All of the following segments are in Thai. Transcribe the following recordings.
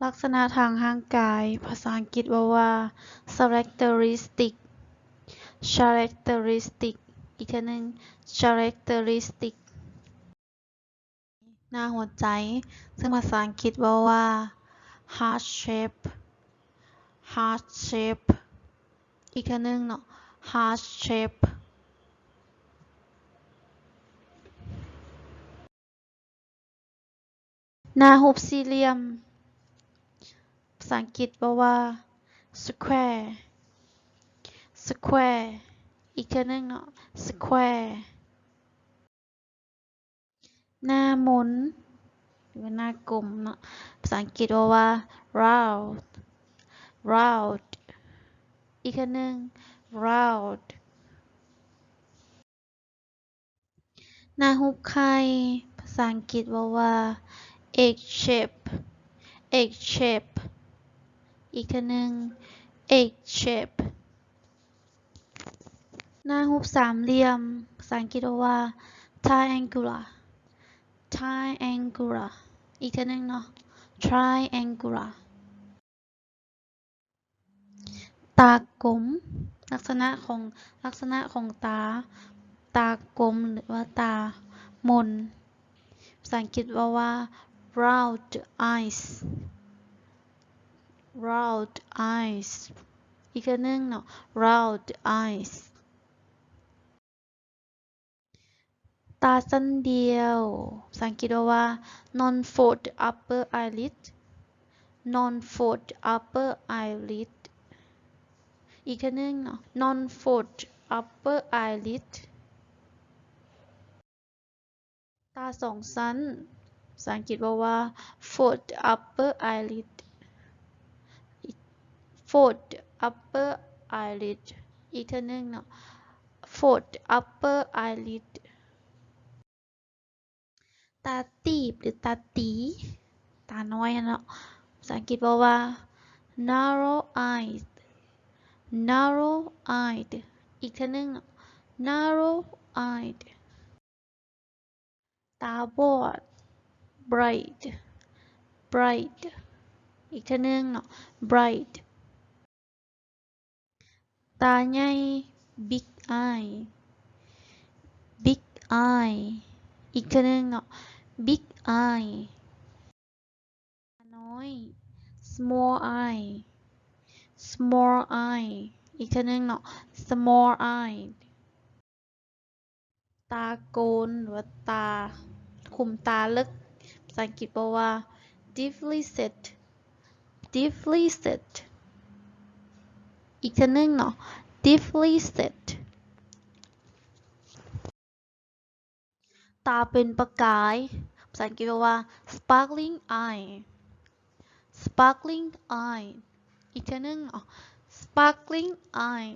ลักษณะทางร่างกายภาษาอังกฤษว่า characteristic อีกทีหนึ่ง characteristic หน้าหัวใจซึ่งภาษาอังกฤษว่า heart shape อีกทีหนึ่งเนาะ heart shape หน้ารูปสี่เหลี่ยมภาษาอังกฤษว่า square อีกทีหนึ่งเนาะ square หน้ามนหรือหน้ากลมเนาะภาษาอังกฤษว่า round อีกทีหนึ่ง round หน้ารูปไข่ภาษาอังกฤษว่า egg shape อีกทีหนึ่ง egg shape หน้ารูปสามเหลี่ยมภาษาอังกฤษว่า triangular อีกทีหนึ่งเนาะ triangular ตากลมลักษณะของตากลมหรือว่าตามนภาษาอังกฤษว่า round eyes อีกทีหนึ่งเนาะ round eyes ตาสั้นเดียวภาษาอังกฤษว่า non-fold upper eyelid อีกทีหนึ่งเนาะ non-fold upper eyelid ตาสองชั้นภาษาอังกฤษว่า fold upper eyelid อีกทีหนึ่งเนาะ fold upper eyelid ตาตีบหรือตาตีตาน้อยเนาะภาษาอังกฤษว่า narrow eyed อีกทีหนึ่งเนาะ narrow eyed ตาบอด bright อีกทีหนึ่งเนาะ bright ตาใหญ่ big eye อีกทีหนึ่งเนาะ big eye ตาน้อย small eye อีกทีหนึ่งเนาะ small eye ตาโกนหรือว่าตาคุมตาลึกภาษาอังกฤษว่า deeply set อีกทีหนึ่งเนาะ deeply set ตาเป็นประกายภาษาอังกฤษว่า sparkling eye อีกทีหนึ่งเนาะ sparkling eye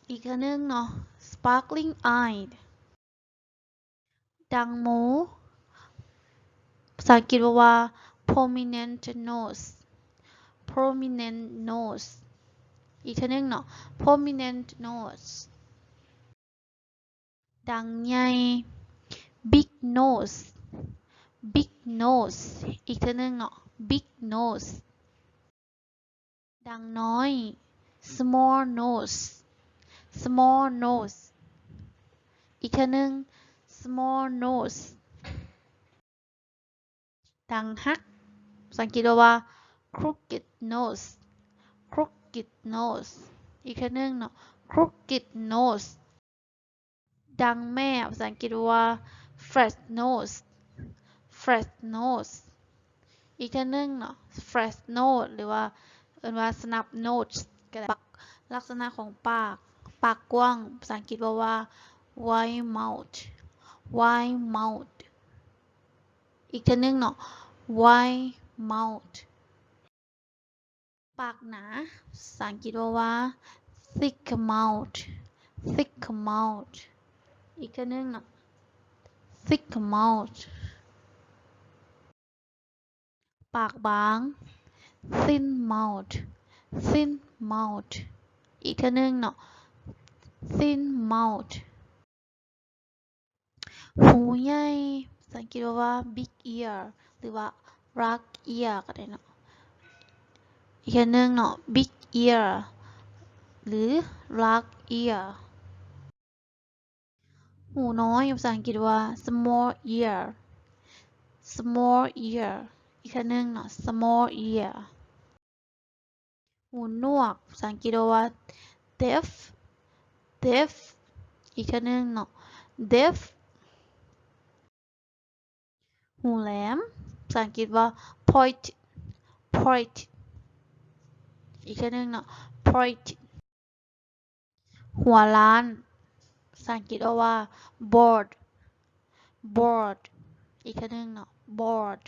อีกทีหนึ่งเนาะ sparkling eye ดังหูภาษาอังกฤษว่า prominent nose อีกทีหนึ่งเนาะ prominent nose ดังใหญ่ big nose อีกทีหนึ่งเนาะ big nose ดังน้อย small nose อีกทีหนึ่ง small nose ดังฮักภาษาอังกฤษว่า crooked nose อีกทีหนึ่งเนาะ crooked nose ดังแม่ภาษาอังกฤษว่า flat nose อีกทีหนึ่งเนาะ flat nose หรือว่าsnub nose ก็ได้ลักษณะของปากกว้างภาษาอังกฤษว่า wide mouth อีกทีหนึ่งเนาะ wide mouth ปากหนาภาษาอังกฤษว่า thick mouth อีกทีหนึ่งเนาะ thick mouth ปากบาง thin mouth อีกทีหนึ่งเนาะ thin mouth หูใหญ่ภาษาอังกฤษว่า big ear หรือว่า รัก ear ก็ได้เนาะอีกอันหนึ่งเนาะ big ear หรือ large ear หูน้อยภาษาอังกฤษว่า small ear small ear อีกอันหนึ่งเนาะ small ear หูหนวกภาษาอังกฤษว่า deaf deaf อีกอันหนึ่งเนาะ deaf หูแหลมภาษาอังกฤษว่า point point อีกอันหนึ่งเนาะ point หัวล้านภาษาอังกฤษว่า bored bored อีกอันหนึ่งเนาะ bored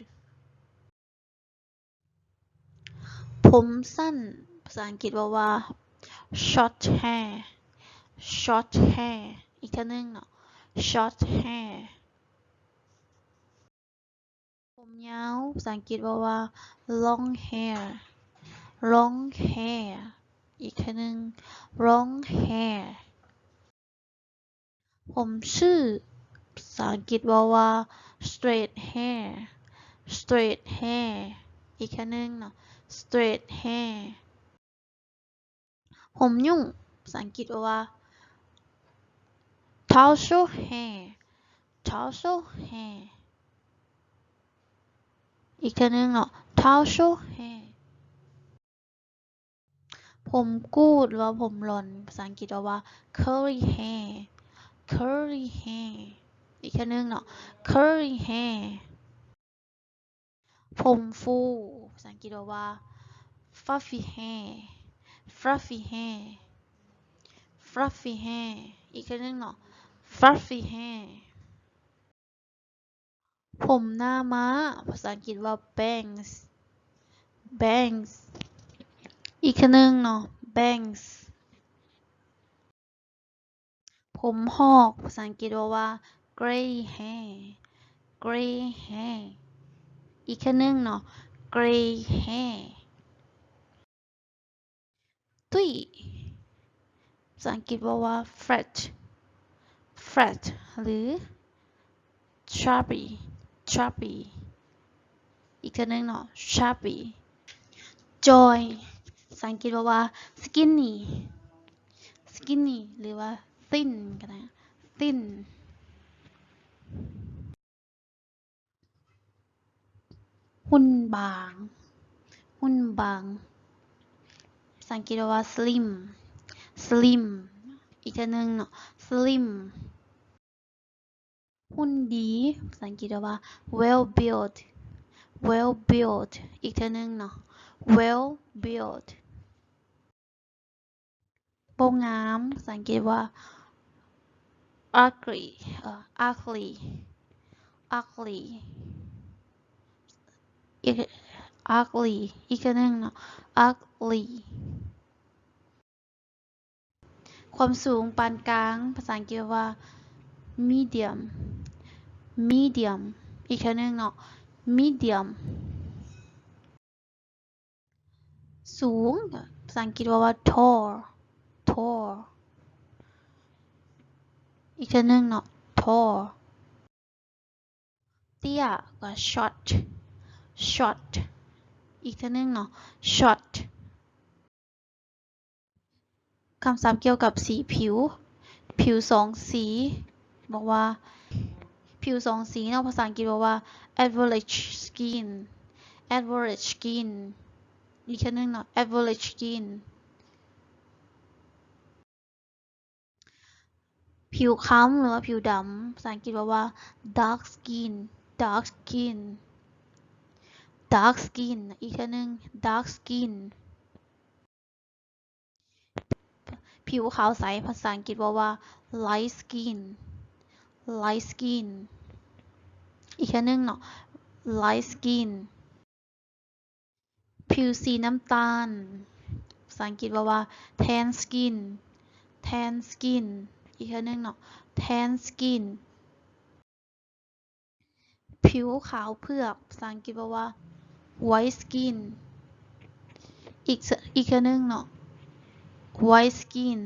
ผมสั้นภาษาอังกฤษว่า short hair short hair อีกอันหนึ่งเนาะ short hair ผมยาวภาษาอังกฤษว่า long hair long hair อีกอันหนึ่ง long hair ผมชื่อภาษาอังกฤษว่า straight hair straight hair อีกอันหนึ่งเนาะ straight hair ผมยุ่งภาษาอังกฤษว่า tassel hair tassel hair อีกอันหนึ่งเนาะ tassel hair ผมกูดหรือว่าผมหล่นภาษาอังกฤษว่า curly hair curly hair อีกอันหนึ่งเนาะ curly hair ผมฟูภาษาอังกฤษว่า fluffy hair fluffy hair fluffy hair อีกอันหนึ่งเนาะ fluffy hair ผมหน้าม้าภาษาอังกฤษว่า bangs bangs อีกอันหนึ่งเนาะ bangs ผมหอกภาษาอังกฤษว่า gray hair gray hair อีกอันหนึ่งเนาะ gray hair ตุ้ยภาษาอังกฤษว่า fat fat หรือ chubby chubby อีกอันหนึ่งเนาะ chubby joy ภาษาอังกฤษว่า skinny skinny หรือว่า thin ก็ได้ thin หุ่นบางหุ่นบางภาษาอังกฤษว่า slim slim อีกอันหนึ่งเนาะ slim หุ่นดีภาษาอังกฤษว่า well built well built อีกอันหนึ่งเนาะ well built บ่งามภาษาอังกฤษว่า ugly ugly ugly อีก ugly อีกอันหนึ่งเนาะ ugly ความสูงปานกลางภาษาอังกฤษว่า medium medium อีกอันหนึ่งเนาะ medium สูงภาษาอังกฤษว่า tall tall อีกอันหนึ่งเนาะ tall เตี้ยก็ short short อีกอันหนึ่งเนาะ short คำศัพท์เกี่ยวกับสีผิวผิวสองสีบอกว่าผิวสองสีเนาะภาษาอังกฤษบอกว่า average skin average skin อีกอันหนึ่งเนาะ average skin ผิวค้ำหรือว่าผิวดำภาษาอังกฤษบอกว่า dark skin dark skin dark skin อีกอันหนึ่ง dark skin ผิวขาวใสภาษาอังกฤษบอกว่า light skin light skin อีกอันหนึ่งเนาะ light skin ผิวสีน้ำตาลภาษาอังกฤษว่า tan skin tan skin อีกอันหนึ่งเนาะ tan skin ผิวขาวเผือกภาษาอังกฤษว่า white skin อีกอันหนึ่งเนาะ white skin